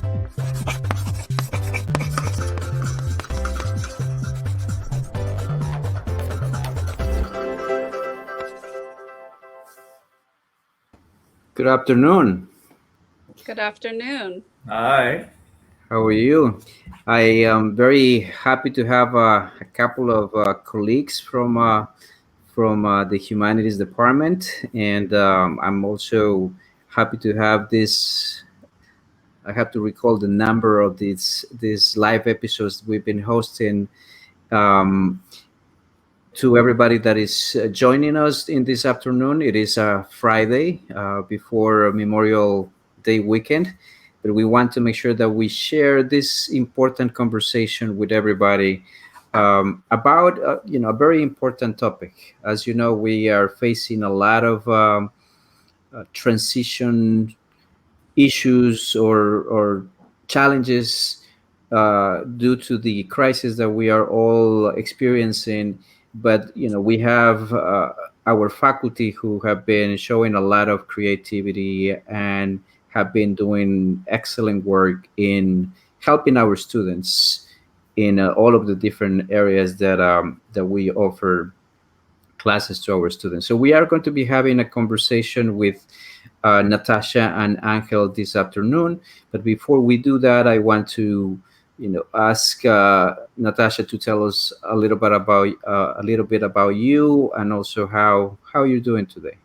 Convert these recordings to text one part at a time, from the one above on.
Good afternoon. Good afternoon. Hi. How are you? I am very happy to have a couple of colleagues from the Humanities department, and I'm also happy to have this. I have to recall the number of these live episodes we've been hosting. Um, to everybody that is joining us in this afternoon. It is a Friday before Memorial Day weekend, but we want to make sure that we share this important conversation with everybody about a very important topic. As you know, we are facing a lot of transition issues or challenges due to the crisis that we are all experiencing. But we have our faculty who have been showing a lot of creativity and have been doing excellent work in helping our students in all of the different areas that we offer classes to our students. So we are going to be having a conversation with Natasha and Angel this afternoon. But before we do that, I want to, ask Natasha to tell us a little bit about you and also how you're doing today.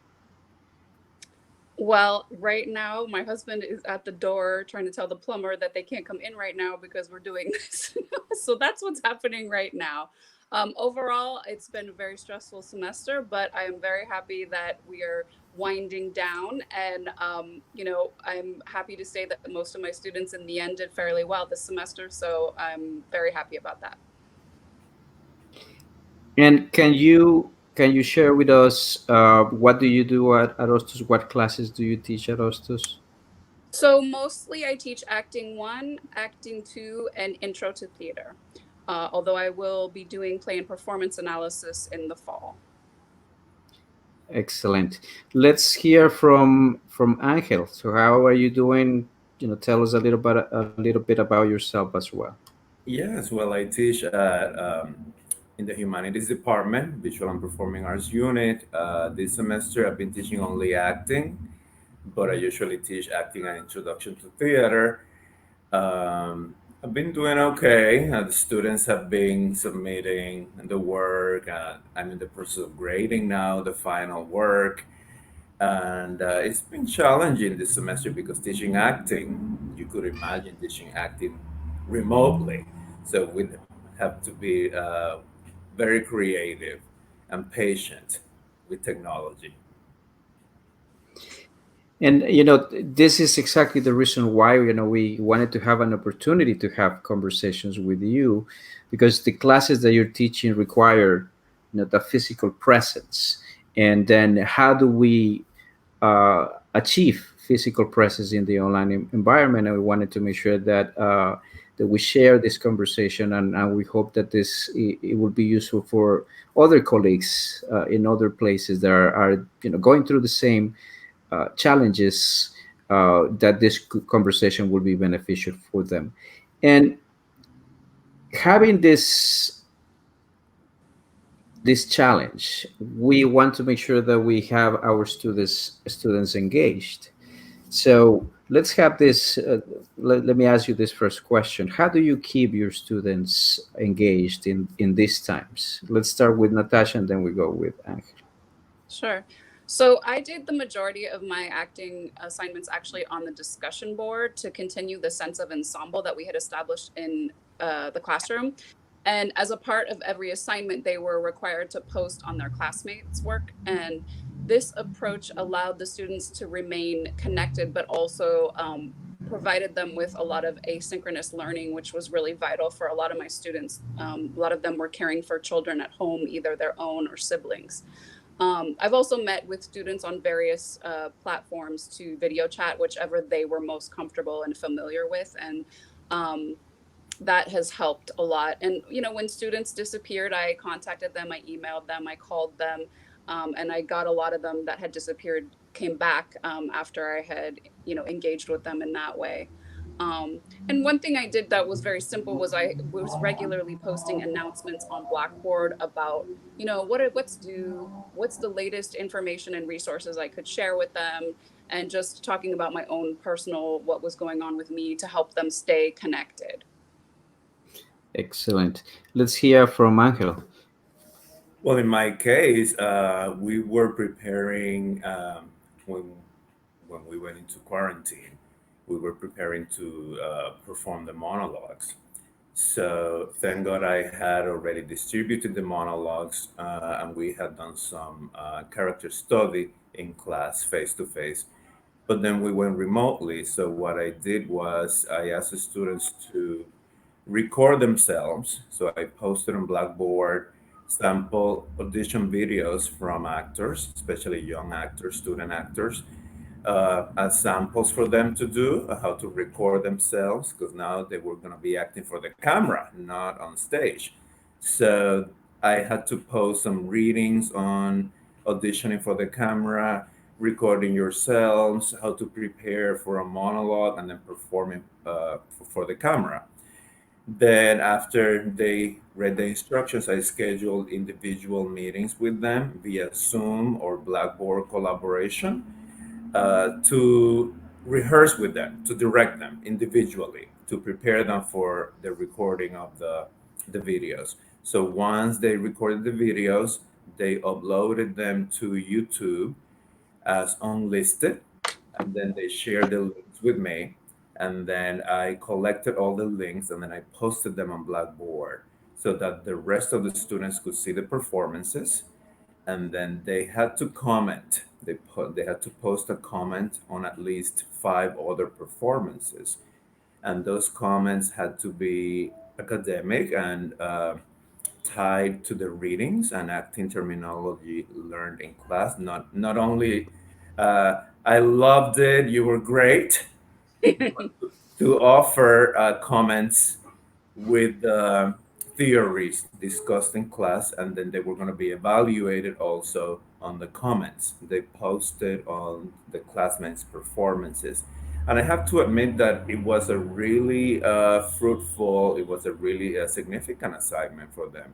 Well, right now, my husband is at the door trying to tell the plumber that they can't come in right now because we're doing this. So that's what's happening right now. Overall, it's been a very stressful semester, but I am very happy that we are winding down. And, I'm happy to say that most of my students in the end did fairly well this semester. So I'm very happy about that. And can you share with us what do you do at Hostos? What classes do you teach at Hostos? So mostly I teach acting one, acting two, and intro to theater. Although I will be doing play and performance analysis in the fall. Excellent. Let's hear from Angel. So how are you doing? Tell us a little bit about yourself as well. Yes, well, I teach in the Humanities department, Visual and Performing Arts unit. This semester, I've been teaching only acting, but I usually teach acting and introduction to theater. I've been doing okay. The students have been submitting the work. I'm in the process of grading now the final work. And it's been challenging this semester because teaching acting, you could imagine teaching acting remotely. So we have to be very creative and patient with technology. And this is exactly the reason why we wanted to have an opportunity to have conversations with you, because the classes that you're teaching require the physical presence. And then how do we achieve physical presence in the online environment? And we wanted to make sure that we share this conversation, and we hope that it will be useful for other colleagues in other places that are going through the same challenges, that this conversation will be beneficial for them. And having this challenge, we want to make sure that we have our students engaged. So let's have this. Let me ask you this first question: how do you keep your students engaged in these times? Let's start with Natasha, and then we go with Angel. Sure. So I did the majority of my acting assignments actually on the discussion board to continue the sense of ensemble that we had established in the classroom. And as a part of every assignment, they were required to post on their classmates' work. And this approach allowed the students to remain connected, but also provided them with a lot of asynchronous learning, which was really vital for a lot of my students. A lot of them were caring for children at home, either their own or siblings. I've also met with students on various platforms to video chat, whichever they were most comfortable and familiar with. And that has helped a lot. And, when students disappeared, I contacted them, I emailed them, I called them, and I got a lot of them that had disappeared came back after I had, engaged with them in that way. And one thing I did that was very simple was I was regularly posting announcements on Blackboard about, what's due, what's the latest information and resources I could share with them, and just talking about my own personal, what was going on with me to help them stay connected. Excellent. Let's hear from Angel. Well, in my case, we were preparing when we went into quarantine. We were preparing to perform the monologues. So thank God I had already distributed the monologues, and we had done some character study in class face to face. But then we went remotely. So what I did was I asked the students to record themselves. So I posted on Blackboard sample audition videos from actors, especially young actors, student actors, as samples for them to do, how to record themselves, because now they were going to be acting for the camera, not on stage. So I had to post some readings on auditioning for the camera, recording yourselves, how to prepare for a monologue, and then performing for the camera. Then, after they read the instructions, I scheduled individual meetings with them via Zoom or Blackboard collaboration to rehearse with them, to direct them individually, to prepare them for the recording of the videos. So once they recorded the videos, they uploaded them to YouTube as unlisted, and then they shared the links with me, and then I collected all the links and then I posted them on Blackboard so that the rest of the students could see the performances, and then they had to comment. They had to post a comment on at least five other performances, and those comments had to be academic and tied to the readings and acting terminology learned in class. Not only I loved it, you were great, to offer comments with theories discussed in class, and then they were going to be evaluated also on the comments they posted on the classmates' performances. And I have to admit that it was a really fruitful, it was a really significant assignment for them.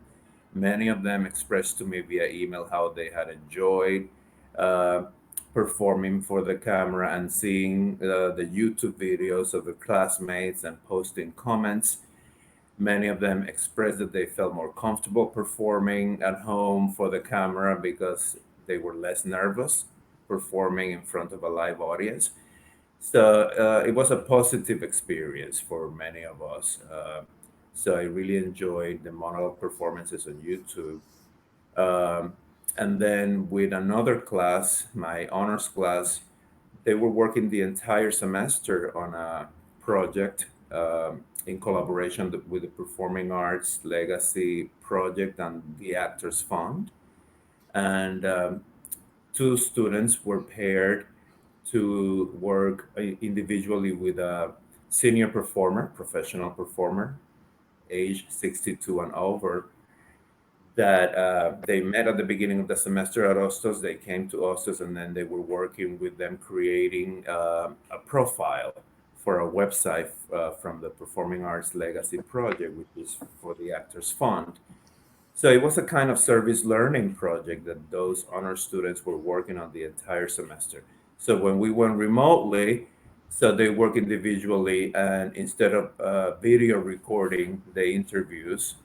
Many of them expressed to me via email how they had enjoyed uh, performing for the camera and seeing the YouTube videos of the classmates and posting comments. Many of them expressed that they felt more comfortable performing at home for the camera because they were less nervous performing in front of a live audience. So it was a positive experience for many of us. So I really enjoyed the monologue performances on YouTube. Um, and then with another class, my honors class, they were working the entire semester on a project in collaboration with the Performing Arts Legacy Project and the Actors Fund. And two students were paired to work individually with a senior performer, professional performer, age 62 and over, that they met at the beginning of the semester at Hostos. They came to Hostos, and then they were working with them creating a profile for a website from the Performing Arts Legacy Project, which is for the Actors Fund. So it was a kind of service learning project that those honor students were working on the entire semester. So when we went remotely, so they work individually, and instead of video recording the interviews,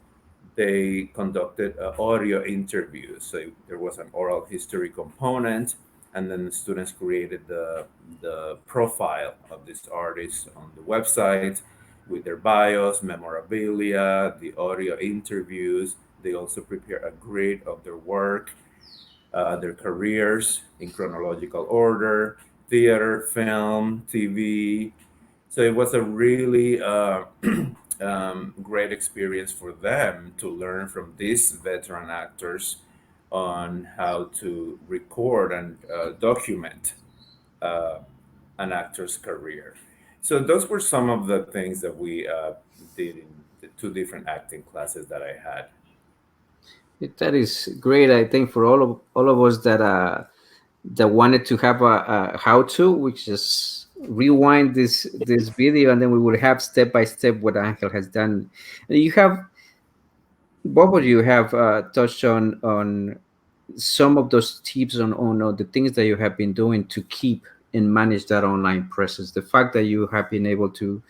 they conducted audio interviews. So there was an oral history component, and then the students created the profile of this artist on the website with their bios, memorabilia, the audio interviews. They also prepare a grid of their work, their careers in chronological order, theater, film, TV. So it was a really great experience for them to learn from these veteran actors on how to record and document uh, an actor's career. So those were some of the things that we did in the two different acting classes that I had. That is great. I think for all of us that that wanted to have a how to, which is rewind this video, and then we will have step by step what Angel has done. You have both of you have touched on some of those tips on the things that you have been doing to keep and manage that online presence. The fact that you have been able to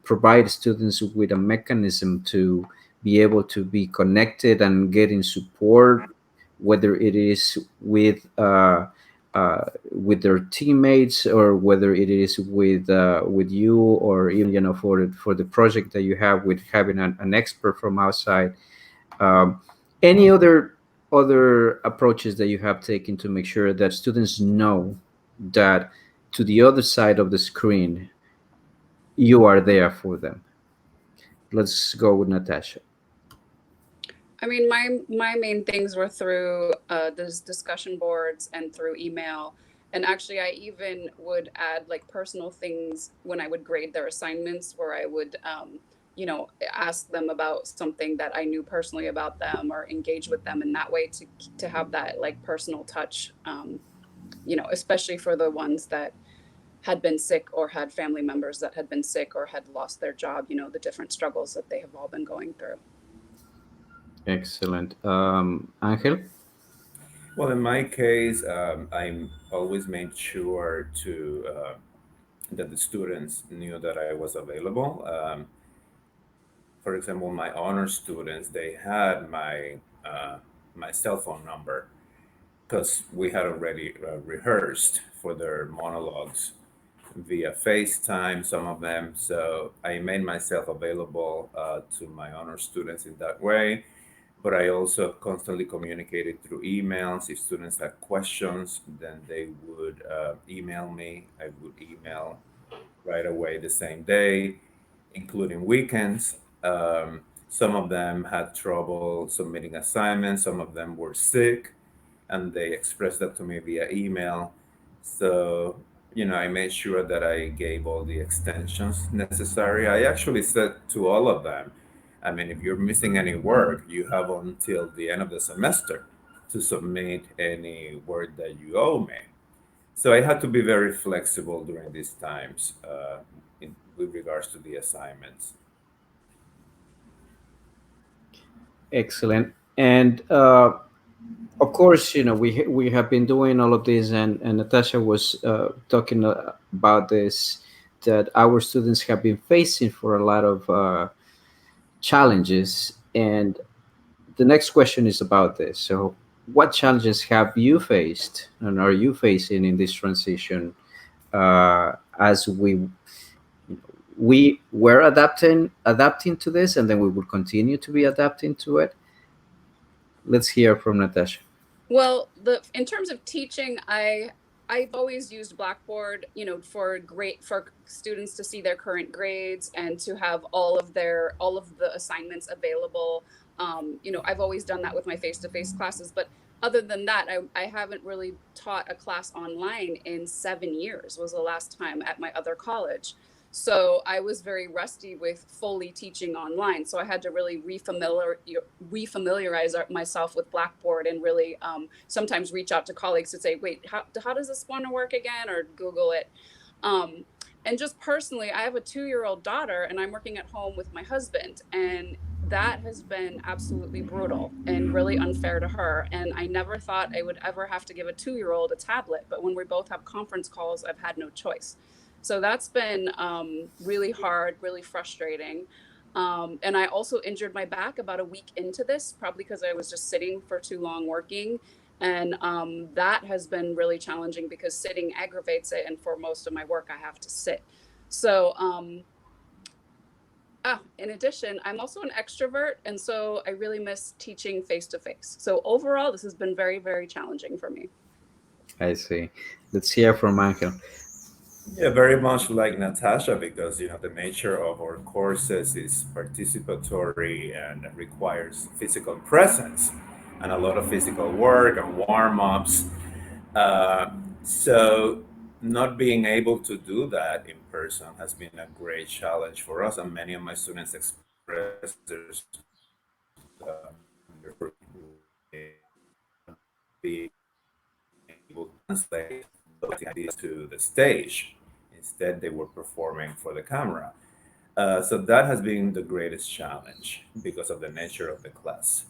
provide students with a mechanism to be able to be connected and getting support, whether it is with their teammates, or whether it is with you, or even for the project that you have with having an expert from outside. um, any other approaches that you have taken to make sure that students know that to the other side of the screen you are there for them? Let's go with Natasha. I mean, my main things were through those discussion boards and through email. And actually, I even would add like personal things when I would grade their assignments, where I would, ask them about something that I knew personally about them, or engage with them in that way to have that like personal touch. Especially for the ones that had been sick or had family members that had been sick or had lost their job. The different struggles that they have all been going through. Excellent. Angel. Well, in my case, I always made sure to that the students knew that I was available. For example, my honor students, they had my cell phone number because we had already rehearsed for their monologues via FaceTime, some of them. So I made myself available to my honor students in that way. But I also constantly communicated through emails. If students had questions, then they would email me. I would email right away the same day, including weekends. Some of them had trouble submitting assignments, some of them were sick, and they expressed that to me via email. So, I made sure that I gave all the extensions necessary. I actually said to all of them, I mean, if you're missing any work, you have until the end of the semester to submit any work that you owe me. So I had to be very flexible during these times with regards to the assignments. Excellent. And of course, we have been doing all of this, and Natasha was talking about this, that our students have been facing for a lot of challenges. And the next question is about this. So, what challenges have you faced and are you facing in this transition, as we were adapting to this, and then we will continue to be adapting to it? Let's hear from Natasha. Well, the in terms of teaching, I've always used Blackboard, for students to see their current grades and to have all of the assignments available. I've always done that with my face-to-face classes, but other than that, I haven't really taught a class online in 7 years, was the last time at my other college. So I was very rusty with fully teaching online. So I had to really refamiliarize myself with Blackboard, and really sometimes reach out to colleagues to say, wait, how does this want to work again? Or Google it. Um, and just personally, I have a 2-year-old daughter, and I'm working at home with my husband. And that has been absolutely brutal and really unfair to her. And I never thought I would ever have to give a 2-year-old a tablet. But when we both have conference calls, I've had no choice. So that's been really hard, really frustrating. And I also injured my back about a week into this, probably because I was just sitting for too long working. And that has been really challenging because sitting aggravates it. And for most of my work, I have to sit. So, in addition, I'm also an extrovert. And so I really miss teaching face to face. So overall, this has been very, very challenging for me. I see. Let's hear from Angel. Yeah, very much like Natasha, because the nature of our courses is participatory and requires physical presence and a lot of physical work and warm-ups. Uh, so not being able to do that in person has been a great challenge for us, and many of my students express their being able to translate those ideas to the stage Instead, they were performing for the camera. So that has been the greatest challenge because of the nature of the class,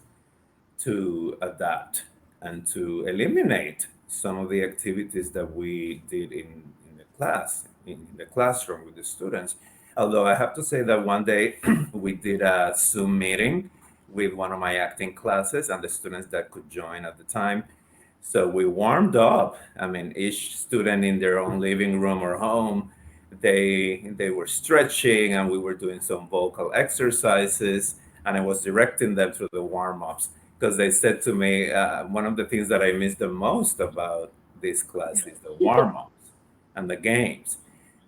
to adapt and to eliminate some of the activities that we did in the class, in the classroom with the students. Although I have to say that one day we did a Zoom meeting with one of my acting classes and the students that could join at the time. So we warmed up. I mean, each student in their own living room or home, they were stretching and we were doing some vocal exercises, and I was directing them through the warm-ups because they said to me, one of the things that I miss the most about this class is the warm-ups and the games.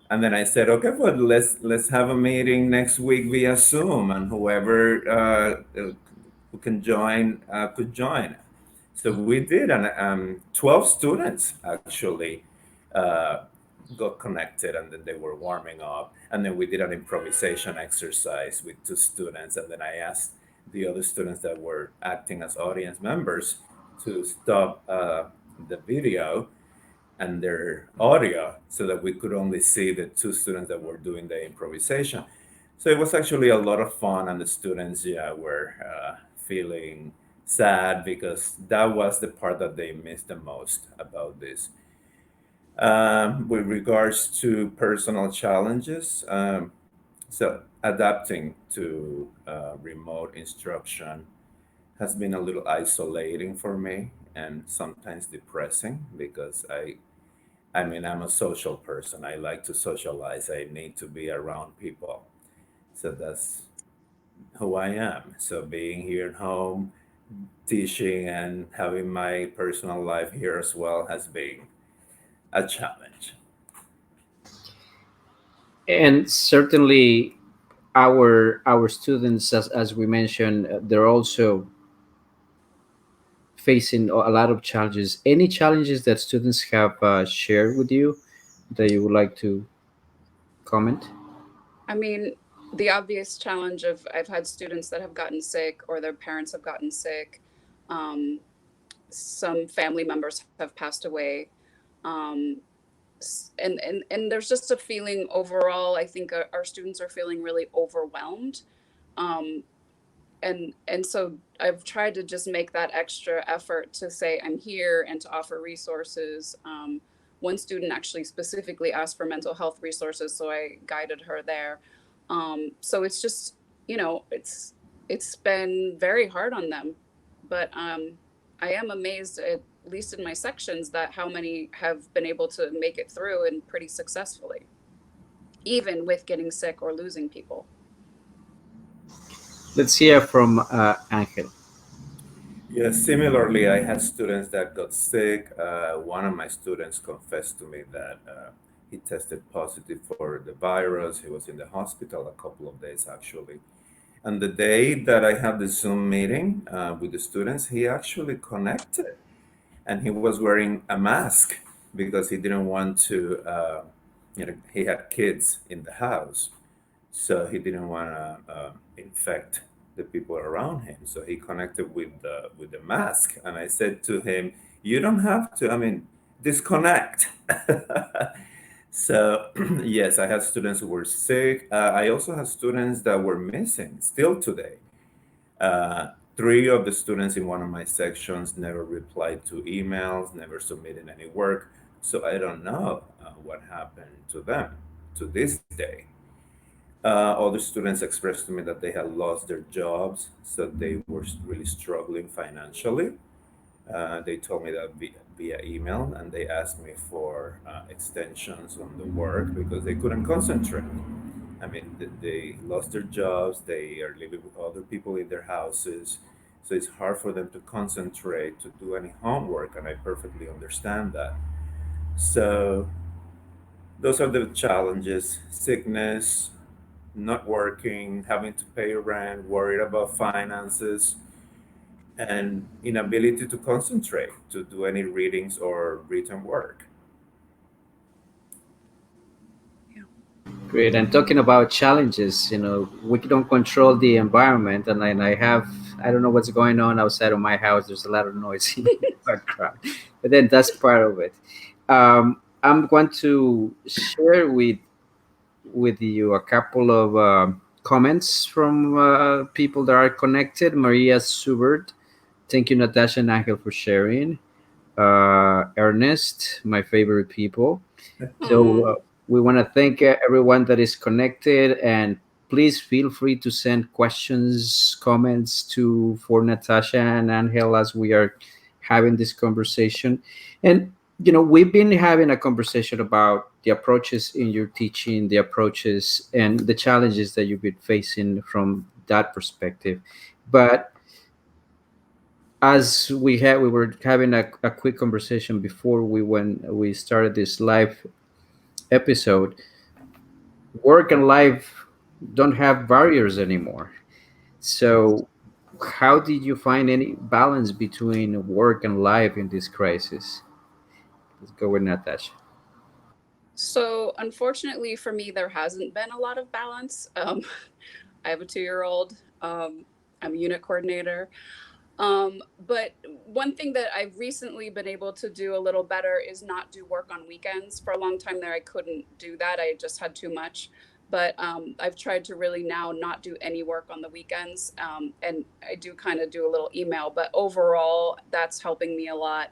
And then I said, okay, well, let's have a meeting next week via Zoom, and whoever who can join could join. So we did, and 12 students actually uh, got connected, and then they were warming up. And then we did an improvisation exercise with two students, and then I asked the other students that were acting as audience members to stop the video and their audio so that we could only see the two students that were doing the improvisation. So it was actually a lot of fun, and the students, yeah, were feeling sad because that was the part that they missed the most about this. With regards to personal challenges, so adapting to remote instruction has been a little isolating for me and sometimes depressing because I mean, I'm a social person. I like to socialize. I need to be around people. So that's who I am. So being here at home, teaching, and having my personal life here as well has been a challenge. And certainly our students, as we mentioned, they're also facing a lot of challenges. Any challenges that students have shared with you that you would like to comment? I mean, the obvious challenge of I've had students that have gotten sick or their parents have gotten sick. Um, some family members have passed away. Um, and there's just a feeling overall. I think our students are feeling really overwhelmed. Um, and so I've tried to just make that extra effort to say I'm here and to offer resources. One student actually specifically asked for mental health resources, so I guided her there. So it's just, it's been very hard on them, but I am amazed, at least in my sections, that how many have been able to make it through and pretty successfully, even with getting sick or losing people. Let's hear from Angel. Yeah, similarly, I had students that got sick. One of my students confessed to me that he tested positive for the virus. He was in the hospital a couple of days actually. And the day that I had the Zoom meeting with the students, he actually connected and he was wearing a mask because he didn't want to, he had kids in the house. So he didn't want to infect the people around him. So he connected with the mask, and I said to him, "You don't have to. I mean, disconnect." So yes, I had students who were sick. I also had students that were missing still today. Three of the students in one of my sections never replied to emails, never submitted any work. So I don't know what happened to them to this day. Other students expressed to me that they had lost their jobs, so they were really struggling financially. They told me that via email, and they asked me for extensions on the work because they couldn't concentrate. I mean, they lost their jobs, they are living with other people in their houses, so it's hard for them to concentrate, to do any homework, and I perfectly understand that. So, those are the challenges: sickness, not working, having to pay rent, worried about finances, and inability to concentrate to do any readings or written work. Yeah. Great. And talking about challenges, we don't control the environment, and I don't know what's going on outside of my house. There's a lot of noise in the background, but then that's part of it. Um, I'm going to share with you a couple of comments from people that are connected. Maria Subert, thank you, Natasha and Angel, for sharing. Ernest, my favorite people. So Aw. we want to thank everyone that is connected, and please feel free to send questions, comments to for Natasha and Angel as we are having this conversation. And we've been having a conversation about the approaches in your teaching, the approaches and the challenges that you've been facing from that perspective. But as we were having a quick conversation before we started this live episode, work and life don't have barriers anymore. So how did you find any balance between work and life in this crisis? Let's go with Natasha. So, unfortunately for me, there hasn't been a lot of balance. I have a 2-year-old. I'm a unit coordinator. But one thing that I've recently been able to do a little better is not do work on weekends. For a long time there, I couldn't do that. I just had too much. But I've tried to really now not do any work on the weekends. And I do kind of do a little email, but overall, that's helping me a lot.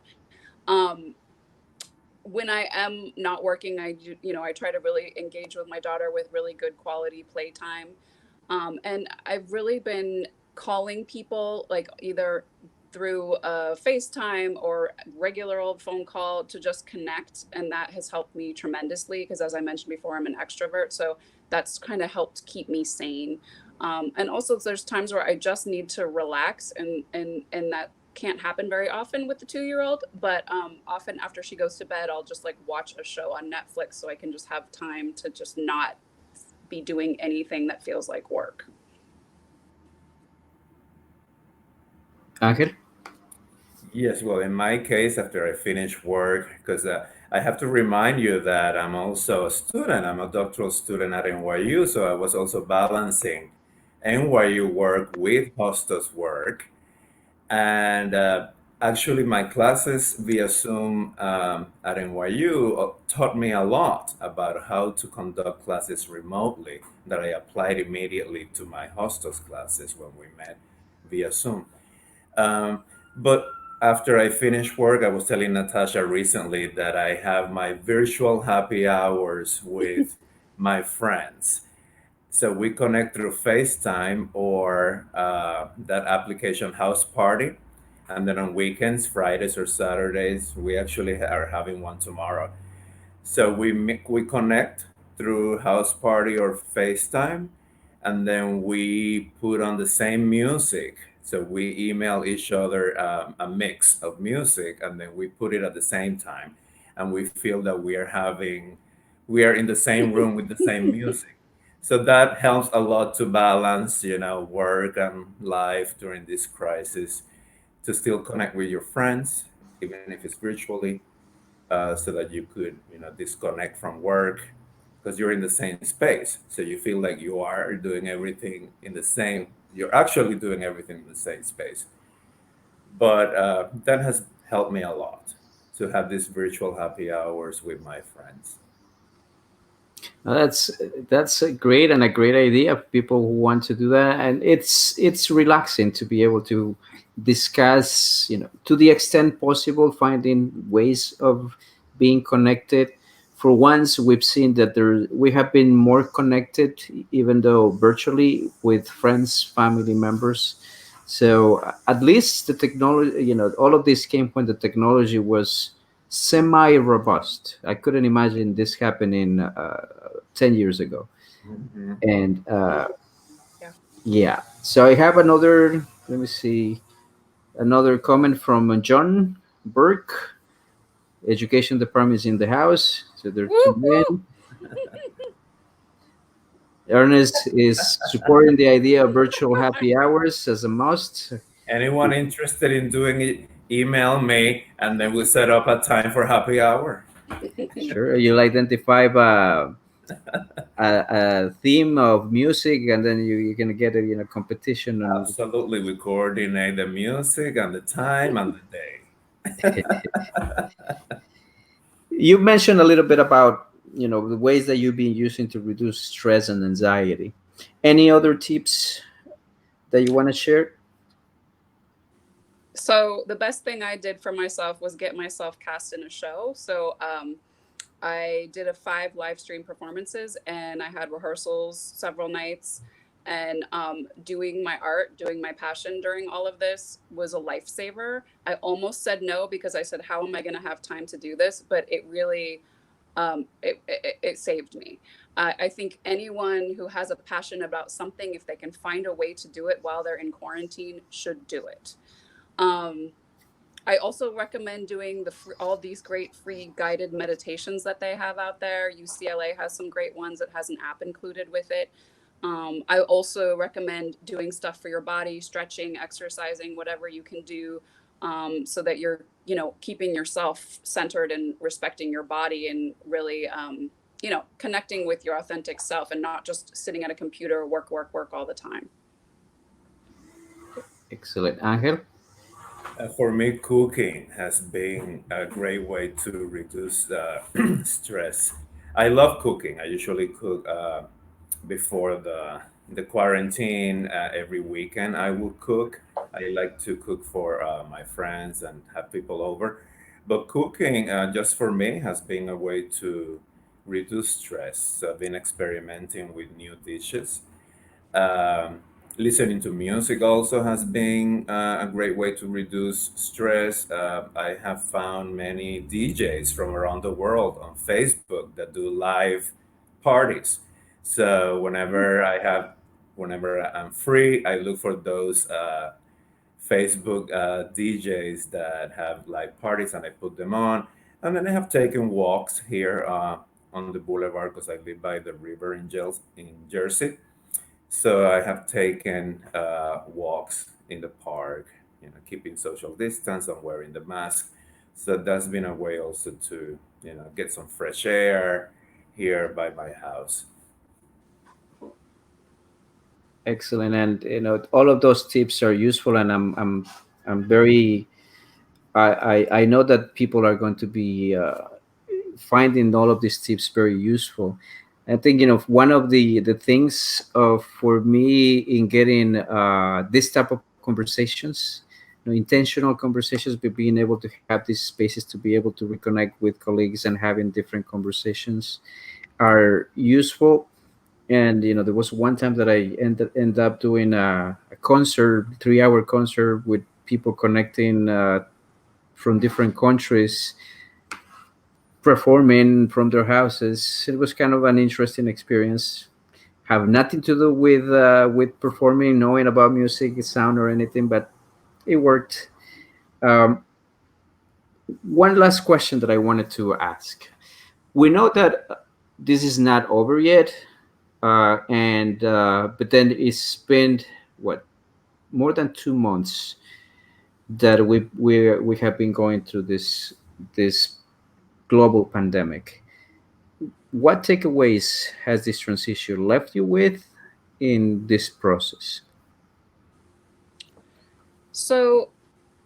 Um, when I am not working, I try to really engage with my daughter with really good quality playtime. And I've really been calling people like either through FaceTime or regular old phone call to just connect. And that has helped me tremendously because, as I mentioned before, I'm an extrovert. So that's kind of helped keep me sane. And also, there's times where I just need to relax, and that can't happen very often with the 2-year-old. But often after she goes to bed, I'll just like watch a show on Netflix so I can just have time to just not be doing anything that feels like work. Angel? Yes, well, in my case, after I finish work, because I have to remind you that I'm also a student. I'm a doctoral student at NYU, so I was also balancing NYU work with Hostos work. And actually, my classes via Zoom at NYU taught me a lot about how to conduct classes remotely that I applied immediately to my Hostos classes when we met via Zoom. But after I finish work, I was telling Natasha recently that I have my virtual happy hours with my friends. So we connect through FaceTime or that application House Party. And then on weekends, Fridays or Saturdays, we actually are having one tomorrow. So we connect through House Party or FaceTime, and then we put on the same music. So we email each other a mix of music, and then we put it at the same time, and we feel that we are in the same room with the same music. So that helps a lot to balance, work and life during this crisis, to still connect with your friends, even if it's virtually, so that you could disconnect from work because you're in the same space, so you feel like you are doing everything in the same you're actually doing everything in the same space. But that has helped me a lot to have these virtual happy hours with my friends. That's a great and a great idea of people who want to do that, and it's relaxing to be able to discuss, to the extent possible, finding ways of being connected. For once, we've seen that we have been more connected, even though virtually, with friends, family members. So at least the technology, all of this came when the technology was semi robust. I couldn't imagine this happening 10 years ago. Mhm. And Yeah. yeah, so I have another, let me see, another comment from John Burke. Education department is in the house. So there are two Woohoo! men. Ernest is supporting the idea of virtual happy hours as a must. Anyone interested in doing it, email me, and then we'll set up a time for happy hour. Sure, you'll identify a theme of music, and then you're gonna get a competition on. Absolutely, we coordinate the music and the time and the day. You mentioned a little bit about the ways that you've been using to reduce stress and anxiety. Any other tips that you want to share? So the best thing I did for myself was get myself cast in a show. So I did a 5 live stream performances, and I had rehearsals several nights. And doing my art, doing my passion during all of this was a lifesaver. I almost said no because I said, "How am I going to have time to do this?" But it really it saved me. I think anyone who has a passion about something, if they can find a way to do it while they're in quarantine, should do it. Um, I also recommend doing all these great free guided meditations that they have out there. UCLA has some great ones that has an app included with it. I also recommend doing stuff for your body, stretching, exercising, whatever you can do, so that you're, keeping yourself centered and respecting your body, and really, connecting with your authentic self, and not just sitting at a computer, work, work, work all the time. Excellent. Angel? For me, cooking has been a great way to reduce stress. I love cooking. I usually cook before the quarantine. Every weekend, I will cook. I like to cook for my friends and have people over. But cooking, just for me, has been a way to reduce stress. So I've been experimenting with new dishes. Um, Listening to music also has been a great way to reduce stress. I have found many DJs from around the world on Facebook that do live parties. So whenever I'm free, I look for those Facebook DJs that have live parties, and I put them on. And then I have taken walks here on the boulevard because I live by the river in Jersey. So I have taken walks in the park, keeping social distance and wearing the mask. So that's been a way also to, get some fresh air here by my house. Excellent. And all of those tips are useful, and I'm very I know that people are going to be finding all of these tips very useful. I think one of the things for me in getting this type of conversations, intentional conversations, but being able to have these spaces to be able to reconnect with colleagues and having different conversations are useful. And there was one time that I ended up doing a concert, 3-hour concert with people connecting from different countries, performing from their houses. It was kind of an interesting experience. Have nothing to do with performing, knowing about music, sound, or anything, but it worked. Um, One last question that I wanted to ask. We know that this is not over yet, and but then it's been what, more than 2 months that we have been going through this global pandemic. What takeaways has this transition left you with in this process? So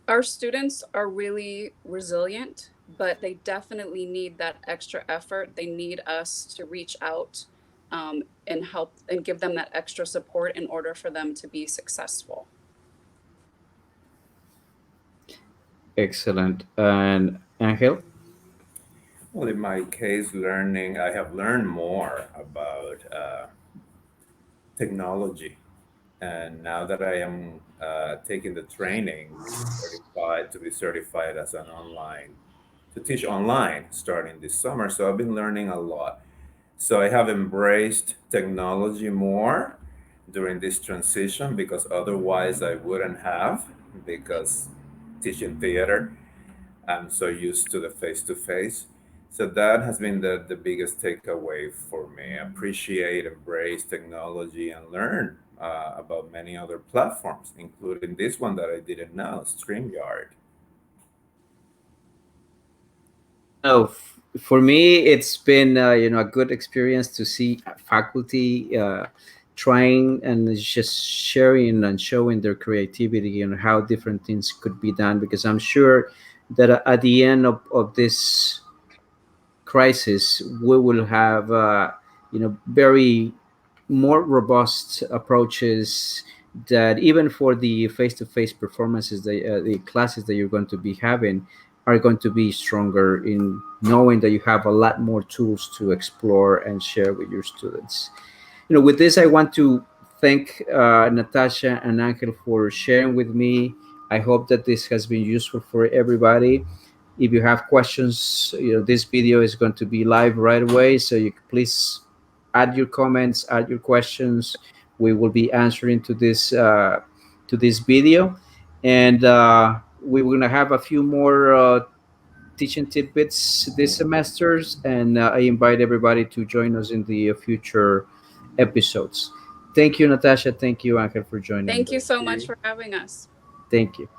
our students are really resilient, but they definitely need that extra effort. They need us to reach out, and help and give them that extra support in order for them to be successful. Excellent. And Angel? Well, in my case, I have learned more about technology. And now that I am taking the training to be certified as to teach online starting this summer. So I've been learning a lot. So I have embraced technology more during this transition because otherwise I wouldn't have, because teaching theater, I'm so used to the face to face. So that has been the biggest takeaway for me. Appreciate, embrace technology, and learn about many other platforms, including this one that I didn't know, StreamYard. For me, it's been a good experience to see faculty trying and just sharing and showing their creativity and how different things could be done. Because I'm sure that at the end of this crisis, we will have very more robust approaches that even for the face-to-face performances, the classes that you're going to be having are going to be stronger in knowing that you have a lot more tools to explore and share with your students. With this, I want to thank Natasha and Angel for sharing with me. I hope that this has been useful for everybody. If you have questions, this video is going to be live right away, so you please add your comments, add your questions. We will be answering to this video, and we're going to have a few more teaching tidbits this semesters, and I invite everybody to join us in the future episodes. Thank you, Natasha. Thank you, Angel, for joining me. Thank you Thank so much you. for having us. Thank you.